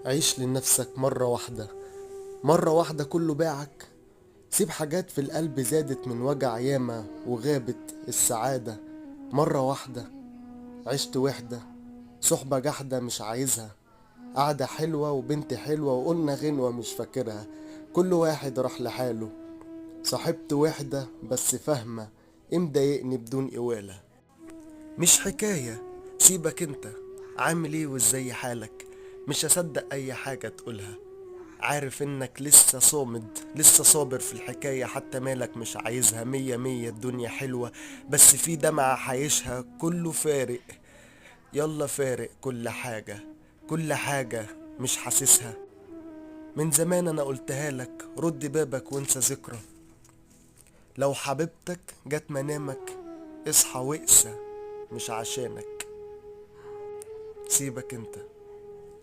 عيش لنفسك مرة واحدة، مرة واحدة كله باعك. سيب حاجات في القلب زادت من وجع ياما وغابت السعادة. مرة واحدة عشت وحدة، صحبة جحدة مش عايزها، قعدة حلوة وبنت حلوة وقلنا غنوة مش فاكرها. كل واحد راح لحاله، صاحبت وحدة بس فاهمة ايه مضايقني بدون قوالة. مش حكاية، سيبك انت عامل ايه وازاي حالك. مش هصدق اي حاجة تقولها، عارف انك لسه صامد لسه صابر في الحكاية، حتى مالك مش عايزها. مية مية الدنيا حلوة، بس في دمعة حايشها كله فارق. يلا فارق كل حاجة، كل حاجة مش حاسسها. من زمان انا قلتها لك، رد بابك وانسى ذكرى. لو حبيبتك جت منامك اصحى واقسى، مش عشانك. سيبك انت.